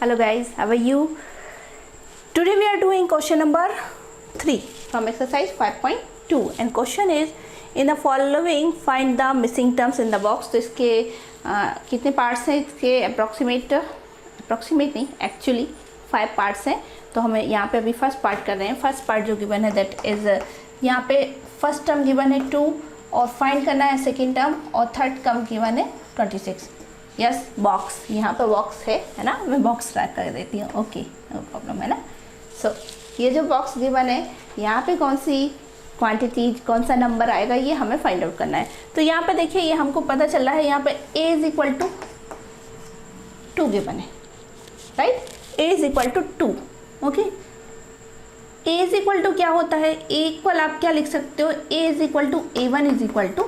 Hello guys, how are you? Today we are doing question number 3 from exercise 5.2 and question is in the following find the missing terms in the box. तो इसके कितने parts हैं इसके approximate नहीं actually 5 parts हैं. तो हमें यहाँ पे अभी फर्स्ट पार्ट कर रहे हैं. फर्स्ट पार्ट जो गिवन है दैट इज़ यहाँ पे फर्स्ट टर्म गिवन है 2 और फाइंड करना है सेकेंड टर्म और थर्ड टर्म गिवन है 26. यस बॉक्स, यहाँ पे बॉक्स है ना, मैं बॉक्स ट्रैक कर देती हूँ. ओके नो प्रॉब्लम है ना. सो ये जो बॉक्स गिवन है यहाँ पे कौन सी क्वांटिटी कौन सा नंबर आएगा ये हमें फाइंड आउट करना है. तो यहाँ पे देखिए ये हमको पता चल रहा है यहाँ पे a is equal to 2 given है, right. a is equal to 2. Okay a is equal to क्या होता है, a इक्वल आप क्या लिख सकते हो, a is equal to a1 is equal to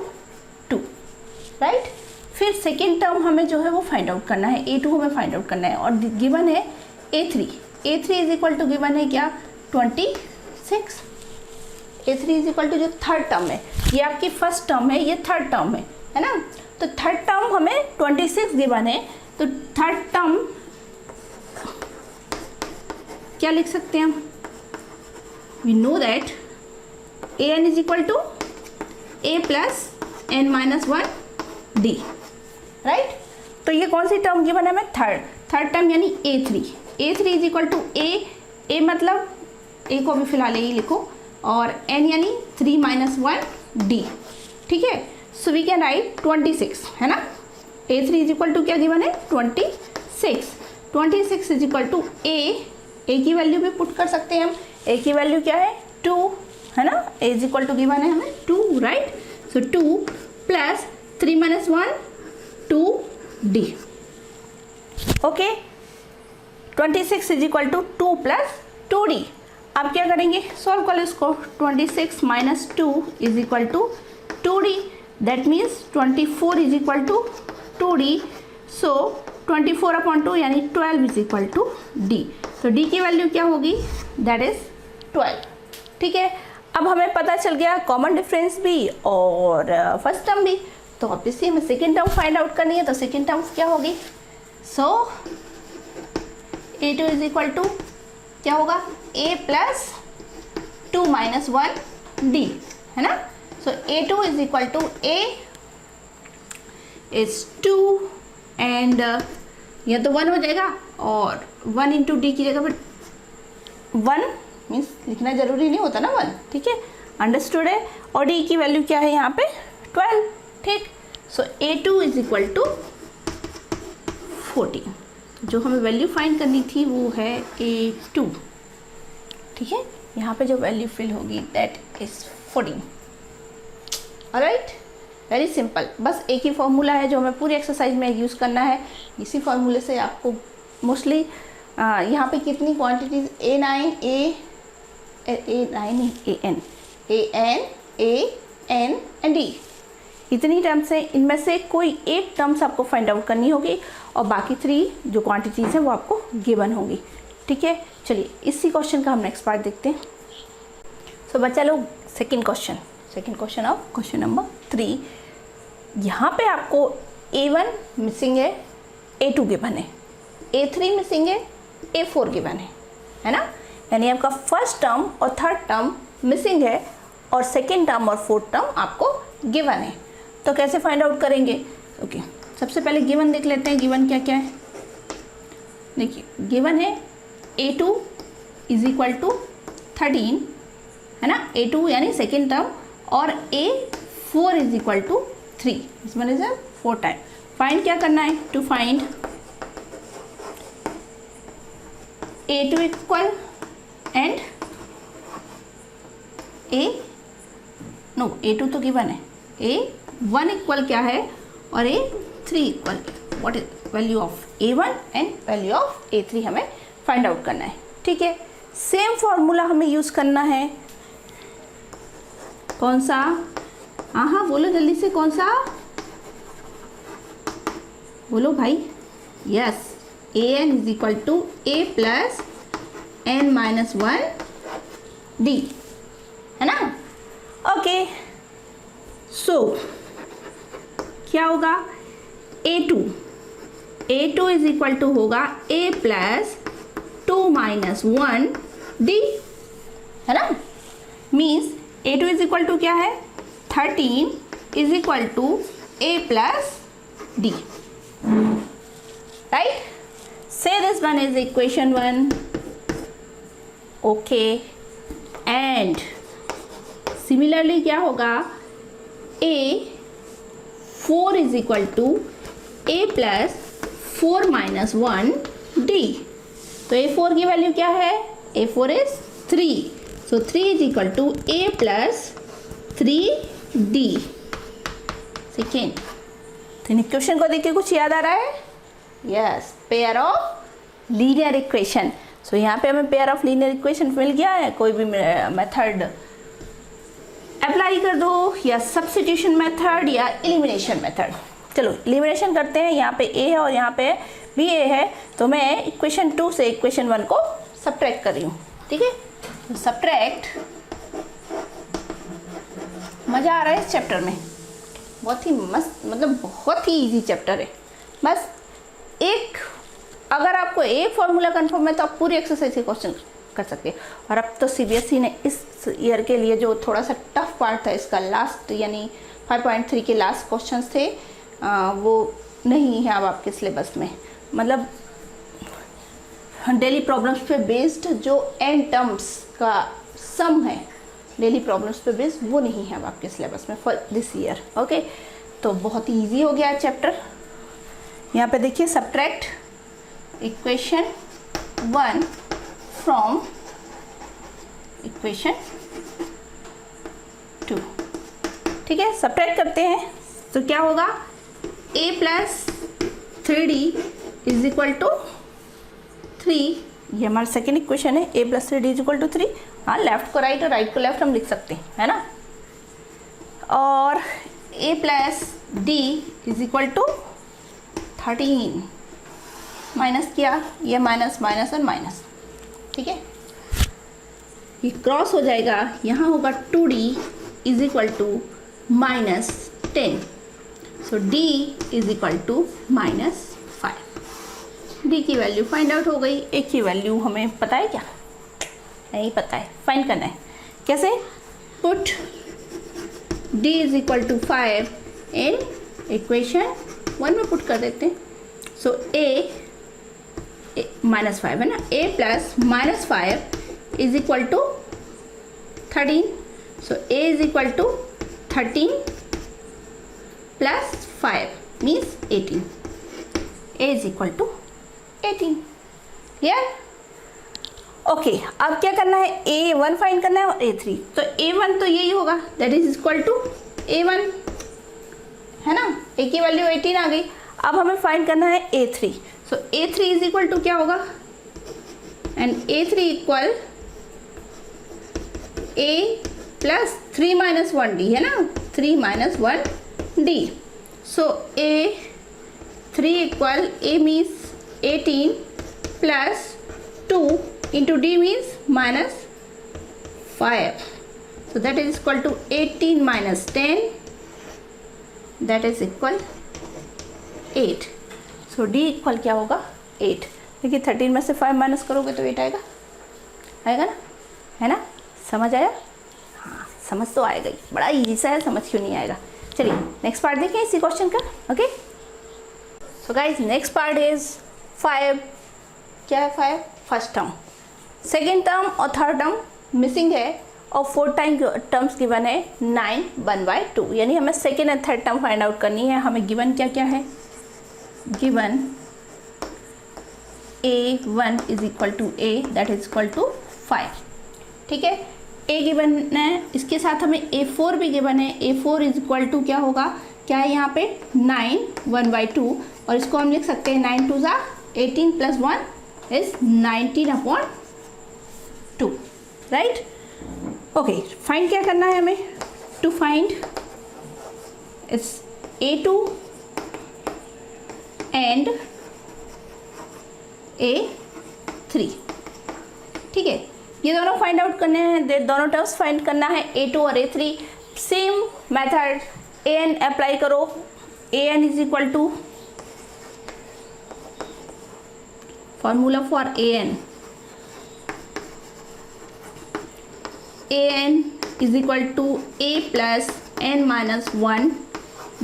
2, right. फिर सेकेंड टर्म हमें जो है वो फाइंड आउट करना है, a2 हमें फाइंड आउट करना है और गिवन है a3. a3 is equal to given है क्या 26. a3 इज इक्वल टू जो थर्ड टर्म है, ये आपकी फर्स्ट टर्म है, ये थर्ड टर्म है ना. तो थर्ड टर्म हमें 26 गिवन है. तो थर्ड टर्म क्या लिख सकते हैं हम, we know that an is equal to a plus n minus 1 d, right. तो ये कौन सी टर्म गिवन है हमें, थर्ड टर्म यानी a3. a3 is equal to a मतलब a को भी फिलहाल यही लिखो और n यानी 3 माइनस 1 d, ठीक है. सो वी कैन राइट 26 है ना. a3 इज इक्वल टू क्या गिवन है 26 इज इक्वल टू a की वैल्यू भी पुट कर सकते हैं हम. a की वैल्यू क्या है 2 है ना. a is equal to given है हमें 2, right. So 2 plus 3 minus 1 2d. Okay 26 is equal to 2 plus 2d. अब क्या करेंगे, सॉल्व कर लो इसको. 26 minus 2 is equal to 2d. That means 24 is equal to 2d. So 24 upon 2 यानी 12 इज इक्वल टू d. तो d की वैल्यू क्या होगी, दैट इज 12, ठीक है. अब हमें पता चल गया कॉमन डिफरेंस भी और फर्स्ट टर्म भी. तो ऑब्वियसली हमें सेकेंड टर्म फाइंड आउट करनी है. तो सेकेंड टर्म क्या होगी, सो a2 इज इक्वल टू क्या होगा a प्लस 2 माइनस 1 d है ना. So a2 is equal to a इज 2 एंड यह तो 1 हो जाएगा और 1 इंटू डी की जगह पर 1 मीन्स लिखना जरूरी नहीं होता ना 1, ठीक है, अंडरस्टूड है. और डी की वैल्यू क्या है यहाँ पे 12, ठीक. सो a2 इज इक्वल टू 14. जो हमें वैल्यू फाइंड करनी थी वो है a2, ठीक है. यहाँ पे जो वैल्यू फिल होगी that is 14. Alright, very simple. बस एक ही फॉर्मूला है जो हमें पूरी एक्सरसाइज में यूज़ करना है. इसी फॉर्मूले से आपको मोस्टली यहाँ पे कितनी क्वांटिटीज an एंड d इतनी टर्म्स हैं. इनमें से कोई एक टर्म्स आपको फाइंड आउट करनी होगी और बाकी 3 जो क्वांटिटीज़ हैं वो आपको गिवन होंगी, ठीक है. चलिए इसी क्वेश्चन का हम नेक्स्ट पार्ट देखते हैं. सो बच्चा लोग second question of question number 3. यहाँ पे आपको a1 मिसिंग है, a2 गिवन है, a3 मिसिंग है, a4 गिवन है ना. यानी आपका फर्स्ट टर्म और थर्ड टर्म मिसिंग है और सेकेंड टर्म और फोर्थ टर्म आपको गिवन है. तो कैसे फाइंड आउट करेंगे, ओके सबसे पहले गिवन देख लेते हैं. गिवन क्या क्या है, देखिए गिवन है a2 इज इक्वल टू 13 है ना, a2 यानी सेकेंड टर्म और a4 is equal to 3, this one is 4 time. Find क्या करना है, to find a2 equal and a2 तो गिवन है, a1 इक्वल क्या है और a3 equal what is value of a1 and value of a3 हमें फाइंड आउट करना है, ठीक है. सेम फॉर्मूला हमें यूज़ करना है. कौन सा, हाँ बोलो जल्दी से, कौन सा बोलो भाई. Yes an is equal to a plus n minus 1 d है ना. ओके सो क्या होगा a2 A2 is equal to होगा A प्लस 2 माइनस 1 D, है ना। Means A2 is equal to क्या है 13 is equal to A plus D, right. Say this one is equation 1, okay. And similarly क्या होगा A4 is equal to A plus 4 minus 1 D। तो A4 की value क्या है, A4 is 3, so 3 is equal to A plus 3D। Second, तो question को देख के कुछ याद आ रहा है, yes, pair of linear equation. So यहाँ पे हमें पेयर ऑफ लीनियर इक्वेशन मिल गया है, कोई भी मेथड अप्लाई कर दो, या सब्स्टिट्यूशन मेथड या एलिमिनेशन मेथड। चलो एलिमिनेशन करते हैं। यहाँ पे A है और यहाँ पे भी A है, तो मैं इक्वेशन 2 से इक्वेशन 1 को सब्ट्रैक्ट कर रही हूँ, ठीक है। तो सब्ट्रैक्ट, मज़ा आ रहा है इस चैप्टर में, बहुत ही मस्त, मतलब बहुत ही इजी चैप्टर है। बस एक, अगर आपको एक फॉर्मूला कंफर्म है तो आप पूरी एक्सरसाइज के क्वेश्चन कर सकते हैं। और अब तो CBSE ने इस ईयर के लिए जो थोड़ा सा टफ पार्ट था इसका, लास्ट यानी 5.3 के लास्ट क्वेश्चंस थे, वो नहीं है अब आपके सिलेबस में। मतलब डेली प्रॉब्लम्स पे बेस्ड जो एंड टर्म्स का सम है, डेली प्रॉब्लम्स पे बेस्ड, वो नहीं है अब आपके सिलेबस में फॉर दिस ईयर, ओके। तो बहुत ही ईजी हो गया चैप्टर। यहाँ पे देखिए, सब्ट्रैक्ट इक्वेशन 1 फ्रॉम इक्वेशन 2, ठीक है। सब्ट्रैक्ट करते हैं तो क्या होगा, A plus 3D is equal to 3, ये हमारा सेकेंड इक्वेशन है। A plus 3D is equal to 3, हाँ, लेफ्ट को राइट और राइट को लेफ्ट हम लिख सकते हैं, है ना। और A plus D is equal to 13, minus किया, ये माइनस माइनस और माइनस, ठीक है। ये क्रॉस हो जाएगा, यहाँ होगा 2D is equal to minus 10, so D is equal to minus 5। D की वैल्यू फाइंड आउट हो गई। A की वैल्यू हमें पता है क्या, नहीं पता है, फाइंड करना है। कैसे, put D is equal to 5 in equation 1 में पुट कर देते हैं। सो A माइनस 5 है ना, A plus minus 5 is equal to 13, so A is equal to 13 plus 5 means 18, A is equal to 18, clear. Okay, अब क्या करना है, A1 फाइंड करना है और A3। तो A1 तो यही होगा, that is equal to A1, है ना। A की वैल्यू 18 आ गई। अब हमें फाइंड करना है A3। So A3 is equal to क्या होगा, and A3 equal A plus 3 minus 1D, है ना, 3 minus 1D। So A3 equal A means 18 plus 2 into D means minus 5, so that is equal to 18 minus 10, that is equal 8। So D equal क्या होगा 8। देखिए 13 में से 5 minus करोगे तो 8 आएगा, आएगा ना, है ना। समझ आया, हाँ समझ तो आएगा ही, बड़ा इजी सा है, समझ क्यों नहीं आएगा। चलिए नेक्स्ट पार्ट देखें इसी क्वेश्चन का, okay. So guys next part is 5, क्या है 5, फर्स्ट टर्म, सेकेंड टर्म और थर्ड टर्म मिसिंग है, और फोर्थ टाइम टर्म्स गिवन है 9 1/2, यानी हमें second and third term find out करनी है। हमें गिवन क्या क्या है, given A1 is equal to A, that is equal to 5, ठीक है। A गिवन है, इसके साथ हमें A4 भी गिवन है। A4 इज इक्वल टू क्या होगा, क्या है यहाँ पे 9 1/2, और इसको हम लिख सकते हैं 9 2 18 plus 1 is 19/2, right. Okay, find क्या करना है हमें, to find its A2 and A3, ठीक है। ये दोनों फाइंड आउट करने हैं, दोनों टर्म्स फाइंड करना है, A2 और A3। Same method AN apply करो, AN is equal to formula for an is equal to a plus n minus 1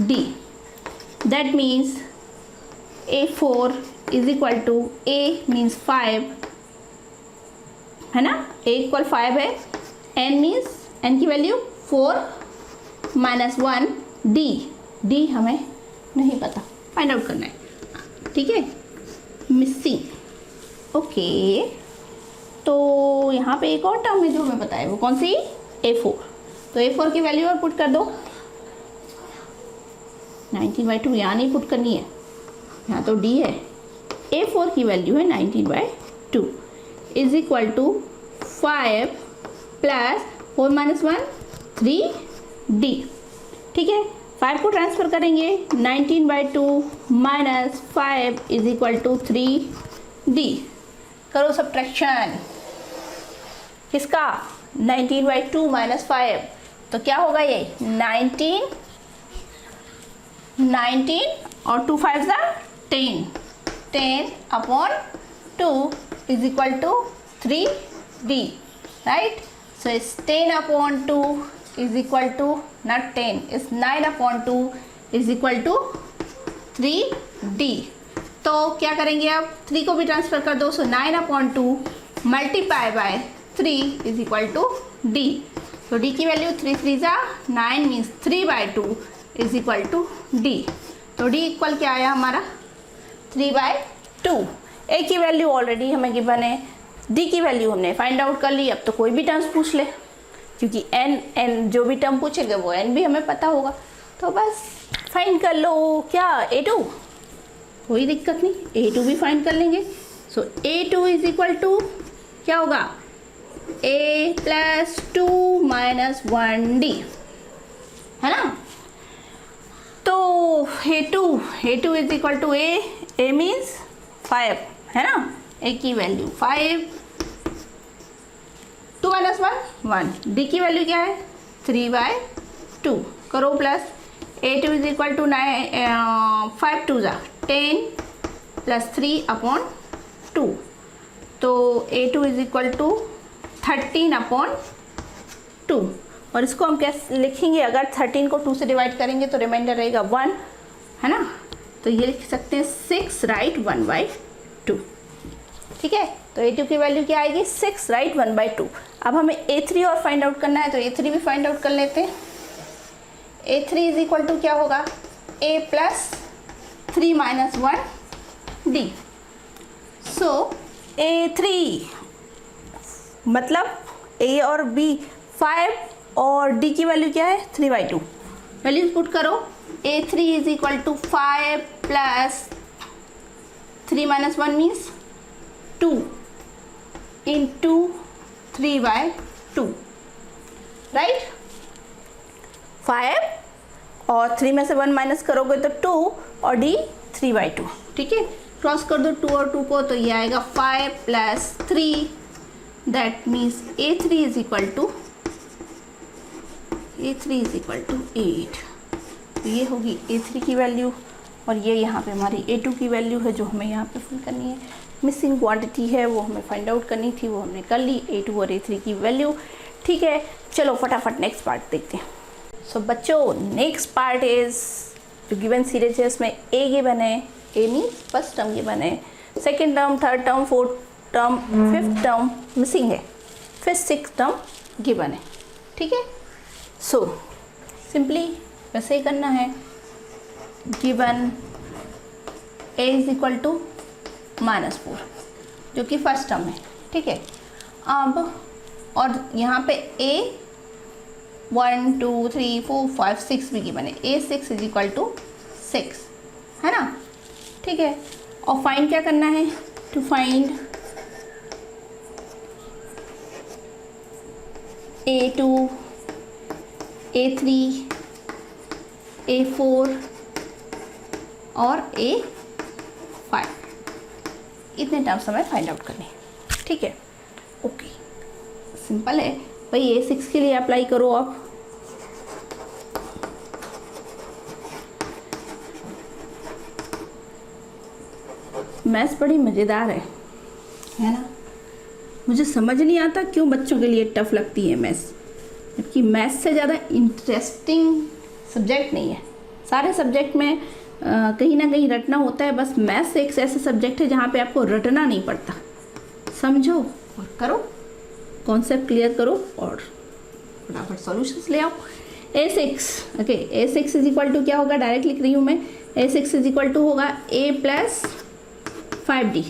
d. That means a4 is equal to a means 5 है ना, a equal 5 है, n means n की value 4 minus 1 d हमें नहीं पता, find out करना है, ठीक है। Missing, okay. तो यहाँ पे एक और टर्म है जो हमें पता है, वो कौन सी, a4। तो a4 की वैल्यू और पुट कर दो, 19/2 यहाँ नहीं पुट करनी है, यहाँ तो d है। a4 की वैल्यू है 19/2 is equal to 5 plus 4 minus 1 3d, ठीक है। 5 को ट्रांसफर करेंगे, 19/2 minus 5 is equal to 3d। करो सब्ट्रैक्शन किसका, 19/2 माइनस 5, तो क्या होगा ये 19 और 2 5 10 upon 2 is equal to 3d, right. So इस 10 upon 2 is equal to, not 10, इस 9 upon 2 is equal to 3d। तो क्या करेंगे, अब 3 को भी ट्रांसफर कर दो, so 9 upon 2 multiply by 3 is equal to d। तो d की value 3 3 9 means 3/2 is equal to d। तो d इक्वल क्या आया हमारा 3/2। a की वैल्यू ऑलरेडी हमें गिवन है, d की वैल्यू हमने फाइंड आउट कर ली। अब तो कोई भी टर्म्स पूछ ले, क्योंकि n जो भी टर्म पूछेगा वो n भी हमें पता होगा, तो बस फाइंड कर लो। क्या a2, कोई दिक्कत नहीं, a2 भी फाइंड कर लेंगे। सो a2 इज इक्वल टू क्या होगा, a प्लस 2 माइनस 1d, है ना। तो a2 is equal to a means 5, है ना, a की वैल्यू 5, 2 माइनस 1 d की वैल्यू क्या है 3/2। करो plus, a2 is equal to 5 2 10 plus 3 upon 2, तो a2 is equal to 13 upon 2। और इसको हम कैसे लिखेंगे, अगर 13 को 2 से डिवाइड करेंगे तो रिमाइंडर रहेगा 1, है ना। तो ये लिख सकते हैं 6 राइट 1/2, ठीक है। तो a2 की वैल्यू क्या आएगी 6 राइट 1/2। अब हमें a3 और फाइंड आउट करना है, तो a3 भी फाइंड आउट कर लेते हैं। a3 इज इक्वल टू क्या होगा, a plus 3 minus 1d। So a3 मतलब a और b 5 और d की वैल्यू क्या है 3/2। वैल्यूज पुट करो, a3 is equal to 5 plus 3 minus 1 means 2 into 3/2, right. 5 और 3 में से 1 माइनस करोगे तो 2 और d 3/2, ठीक है। क्रॉस कर दो 2 और 2 को, तो ये आएगा 5 plus 3, that means a3 is equal to 8। तो ये होगी a3 की वैल्यू, और ये यहाँ पे हमारी a2 की वैल्यू है जो हमें यहाँ पे फिल करनी है। मिसिंग क्वांटिटी है वो हमें फाइंड आउट करनी थी, वो हमने कर ली, a2 और a3 की वैल्यू, ठीक है। चलो फटाफट नेक्स्ट पार्ट देखते हैं। सो बच्चों, नेक्स्ट पार्ट इज जो गिवन सीरीज है उसमें a गिवन है, a means first term given है, second term, third term, fourth term, fifth term missing है, फिर सिक्स टर्म गिवन है, ठीक है। सो सिंपली वैसे ही करना है, given a is equal to -4 जो कि फर्स्ट टर्म है, ठीक है। अब और यहाँ पे a 1 2 3 4 5 6 भी गिवन है, a6 इज इक्वल टू 6, है ना, ठीक है। और फाइंड क्या करना है, to find a2 a3 a4 और a5, इतने टर्म्स हमें फाइंड आउट करने हैं, ठीक है। ओके, सिंपल है भाई, a6 के लिए अप्लाई करो आप। मैथ्स बड़ी मज़ेदार है। है ना। मुझे समझ नहीं आता क्यों बच्चों के लिए टफ लगती है मैथ्स, जबकि मैथ्स से ज़्यादा इंटरेस्टिंग सब्जेक्ट नहीं है। सारे सब्जेक्ट में कहीं ना कहीं रटना होता है, बस मैथ्स एक ऐसा सब्जेक्ट है जहाँ पे आपको रटना नहीं पड़ता। समझो और करो, कॉन्सेप्ट क्लियर करो और फटाफट सॉल्यूशंस ले आओ। A6 okay, A6 is equal to क्या होगा, डायरेक्ट लिख रही हूँ मैं। A6 इज इक्वल टू होगा A प्लस 5D।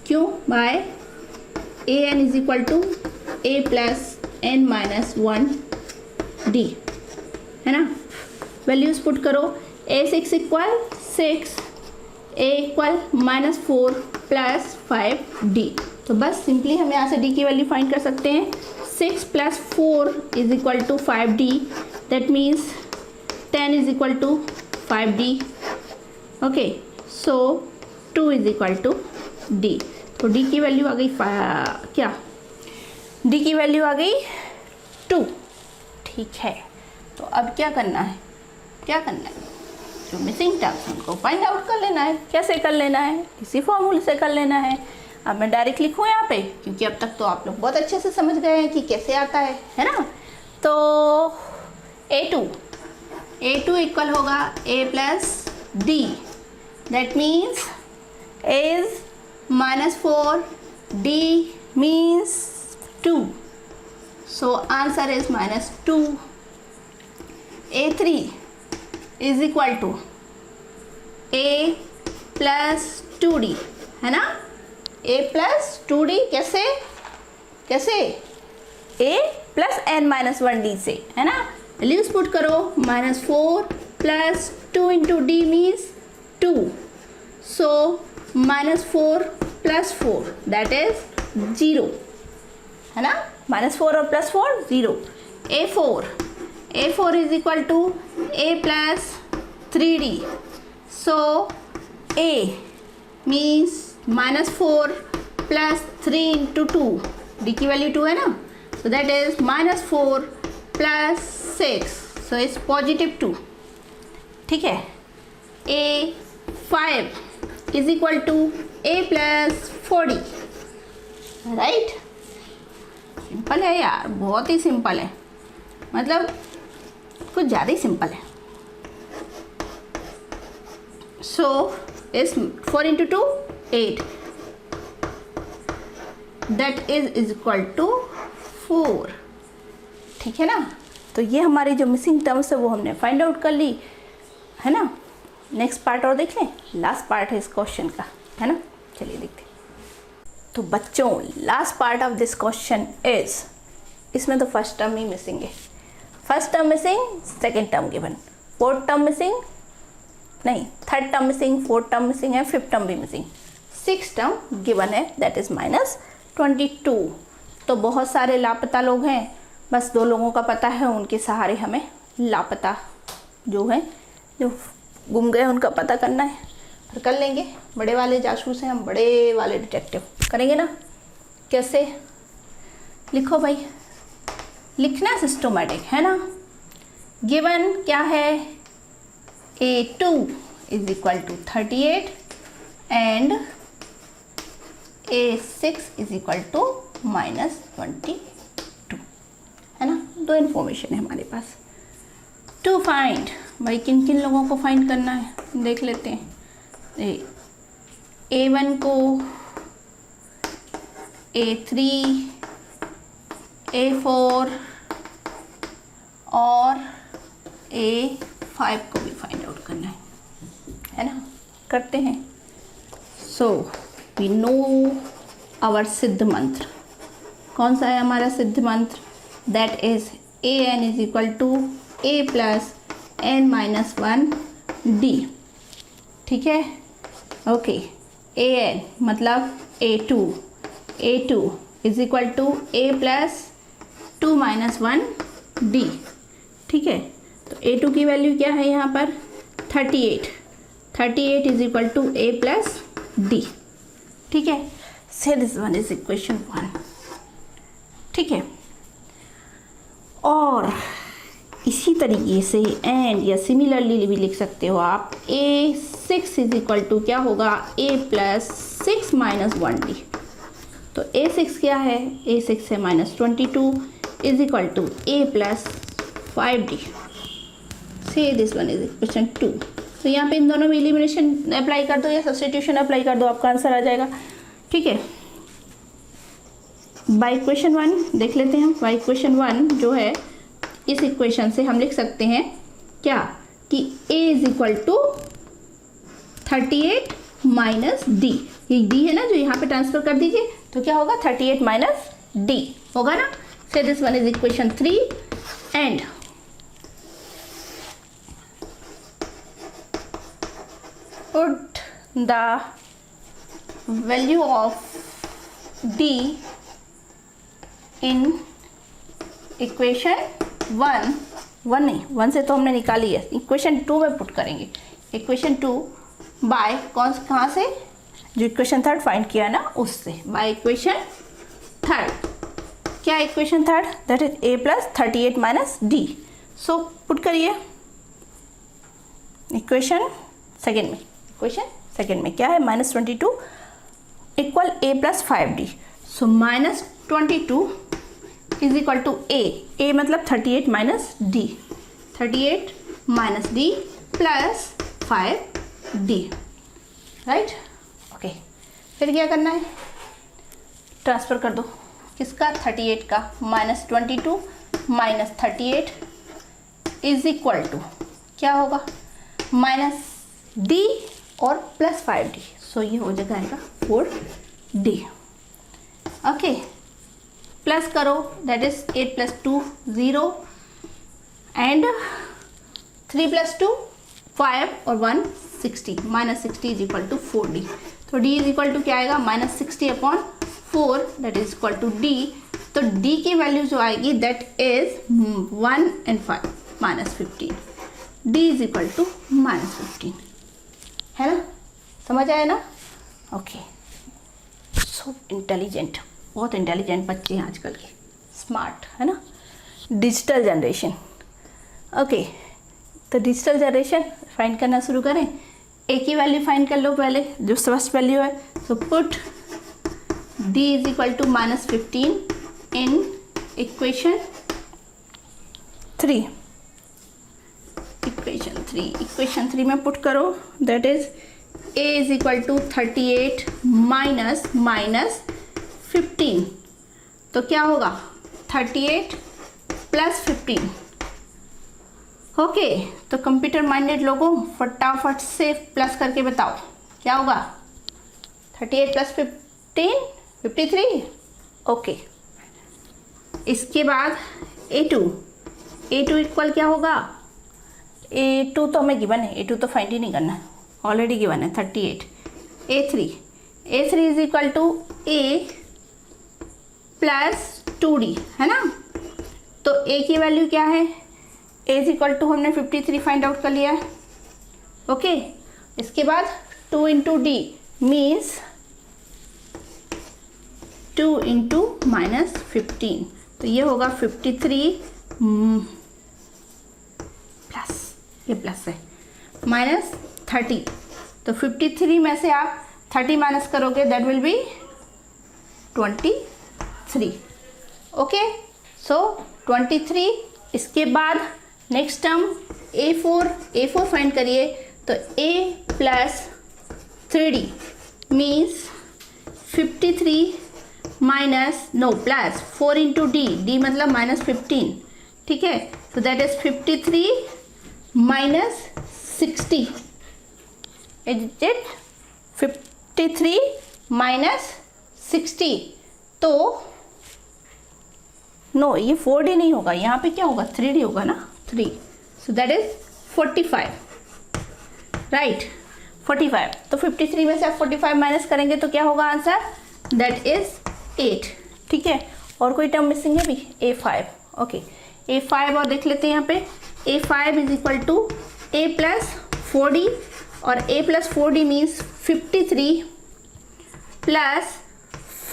क्यों? By AN is equal to A plus N minus 1D, है ना। वैल्यूज पुट करो। A6 equal 6, A equal -4 plus 5D। तो बस सिंपली हम यहाँ से D की वैल्यू फाइंड कर सकते हैं। 6 plus 4 is equal to 5D, that means 10 is equal to 5D। Okay, so 2 is equal to D। तो D की वैल्यू आ गई क्या, D की वैल्यू आ गई 2। ठीक है, तो अब क्या करना है, जो मिसिंग टर्म्स उनको फाइंड आउट कर लेना है। कैसे कर लेना है, इसी फॉर्मूले से कर लेना है। अब मैं डायरेक्ट लिखूँ यहाँ पे, क्योंकि अब तक तो आप लोग बहुत अच्छे से समझ गए हैं कि कैसे आता है ना। तो A2 इक्वल होगा A plus D, that means A is -4, D means 2, so answer is -2। A3 is equal to A plus 2D, है ना। A प्लस 2D कैसे A plus N minus 1D से, है ना। वैल्यूज पुट करो। -4 plus 2 into D means 2, so -4 plus 4 that is 0, है ना। -4 और +4 0। A4 is equal to A plus 3D, so A means -4 plus 3 into 2, D की value 2 है ना, so that is -4 plus 6, so it's +2। ठीक है। A5 is equal to A plus 4D, right. Simple है यार, बहुत ही सिंपल है, मतलब कुछ ज़्यादा ही सिंपल है। सो इस 4 into 2 8, that is equal to 4। ठीक है ना। तो ये हमारी जो मिसिंग टर्म्स है वो हमने फाइंड आउट कर ली, है ना। नेक्स्ट पार्ट और देख लें, लास्ट पार्ट है इस क्वेश्चन का, है ना। चलिए देखते हैं। तो बच्चों, last part of this question is, इसमें तो फर्स्ट टर्म ही मिसिंग है। First term missing, second term given, fourth term missing नहीं, third term missing, fourth term missing है, फिफ्थ टर्म भी मिसिंग, सिक्स टर्म गिवन है, दैट इज -22। तो बहुत सारे लापता लोग हैं, बस 2 लोगों का पता है, उनके सहारे हमें लापता जो है, जो गुम गए, उनका पता करना है। और कर लेंगे, बड़े वाले जासूस हैं हम, बड़े वाले डिटेक्टिव करेंगे ना। कैसे, लिखो भाई, लिखना सिस्टोमेटिक, है ना। गिवन क्या है, A2 is equal to 38 and A6 is equal to -22, है ना। 2 इन्फॉर्मेशन है हमारे पास। टू फाइंड, भाई किन किन लोगों को फाइंड करना है देख लेते हैं। A1 को, A3, A4 और A5 को भी फाइंड आउट करना है ना। करते हैं। सो वी नो आवर सिद्ध मंत्र। कौन सा है हमारा सिद्ध मंत्र? That is AN is equal to A plus N minus 1D। ठीक है, ओके। AN मतलब A2 is equal to A plus 2 minus 1D। ठीक है, तो A2 की वैल्यू क्या है यहाँ पर? 38 is equal to A plus D। ठीक है, से दिस वन इज इक्वेशन 1। ठीक है, और इसी तरीके से एंड या सिमिलरली भी लिख सकते हो आप। A6 इज इक्वल टू क्या होगा? A plus 6 minus 1D। तो A6 क्या है, A6 है -22 is equal to A plus 5D। Say this one is question 2। तो यहाँ पे इन दोनों में एलिमिनेशन अप्लाई कर दो या सब्स्टिट्यूशन अप्लाई कर दो, आपका आंसर आ जाएगा। ठीक है, बाय इक्वेशन 1 देख लेते हैं। बाय इक्वेशन 1 जो है, इस इक्वेशन से हम लिख सकते हैं क्या कि A is equal to 38 minus D. ये डी है ना जो यहाँ पे ट्रांसफर कर दीजिए, तो क्या होगा 38 माइनस डी होगा ना। से this one is equation 3 and put the value of D in equation 1 से तो हमने निकाली है, इक्वेशन 2 में पुट करेंगे। इक्वेशन 2 बाय कहाँ से, जो इक्वेशन 3 फाइंड किया ना उससे, बाय इक्वेशन 3। क्या equation 3? That is A plus 38 minus D. So put करिए इक्वेशन सेकेंड में। इक्वेशन सेकेंड में क्या है, -22 equal A plus 5D। So -22 is equal to A मतलब 38 minus D, 38 minus D plus 5D, right. Okay, फिर क्या करना है, ट्रांसफ़र कर दो किसका, 38 का। -22 माइनस 38 इज इक्वल टू क्या होगा, माइनस डी और प्लस 5D। सो ये हो जाएगा 4D। ओके, प्लस करो, that is 8 plus 2 0 and 3 plus 2 5 और 1 60, -60 इज इक्वल टू 4D। तो D इज इक्वल टू क्या आएगा, -60 upon 4 that is equal to D। तो D की वैल्यू जो आएगी that is 1 and 5 -15। D is equal to -15, है ना, समझ आया ना। ओके, सो इंटेलिजेंट, बहुत इंटेलिजेंट बच्चे हैं आजकल के, स्मार्ट, है ना। Digital generation. ओके, तो डिजिटल जनरेशन फाइंड करना शुरू करें। ए की वैल्यू फाइंड कर लो पहले, जो फर्स्ट वैल्यू है। So put D is equal to -15 in equation 3। Equation 3 में पुट करो, that is A is equal to 38 minus 15। तो क्या होगा 38 प्लस 15। ओके, तो कंप्यूटर माइंडेड लोगों फटाफट से प्लस करके बताओ क्या होगा, 38 प्लस 15 53। ओके, इसके बाद A2 इक्वल क्या होगा, A2 तो हमें गिवन है, A2 तो फाइंड ही नहीं करना है, ऑलरेडी गिवन है 38। A3 is equal to A plus 2D, है ना। तो A की वैल्यू क्या है, A इज इक्वल टू हमने 53 फाइंड आउट कर लिया है। ओके, इसके बाद 2 इंटू D मीन्स 2 इंटू -15। तो ये होगा 53 प्लस, ये प्लस है, -30। तो 53 में से आप 30 माइनस करोगे, दैट विल बी 23। ओके, सो 23। इसके बाद नेक्स्ट टर्म A4 फाइंड करिए। तो A plus 3D means 53 plus 4 into D मतलब -15, ठीक है। तो that is 53 minus 60, is it 53 minus 60। तो नो, ये 4D नहीं होगा, यहाँ पे क्या होगा 3D होगा ना, 3। सो दैट इज 45, राइट, 45। तो 53 में से आप 45 माइनस करेंगे तो क्या होगा आंसर, दैट इज 8, ठीक है। और कोई टर्म मिसिंग है भी, A5। ओके, A5 और देख लेते हैं यहाँ पे। A5 is equal to A plus 4D, और A plus 4D means 53 plus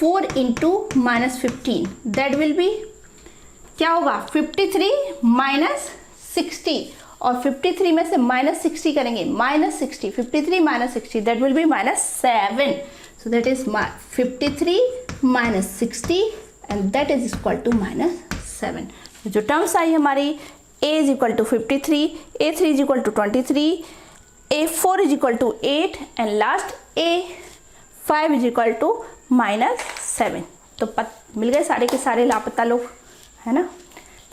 4 into -15, that will be क्या होगा 53 माइनस 60, और 53 में से -60 करेंगे, -60, 53 minus 60 that will be -7। So that is 53 -60 and that is equal to -7। जो टर्म्स आई हमारी a is equal to 53, a3 is equal to 23, a4 is equal to 8 and last a5 is equal to -7। तो मिल गए सारे के सारे लापता लोग, है ना।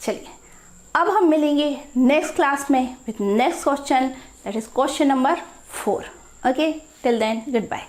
चलिए अब हम मिलेंगे नेक्स्ट क्लास में with next question, that is question number 4। Okay, till then good bye.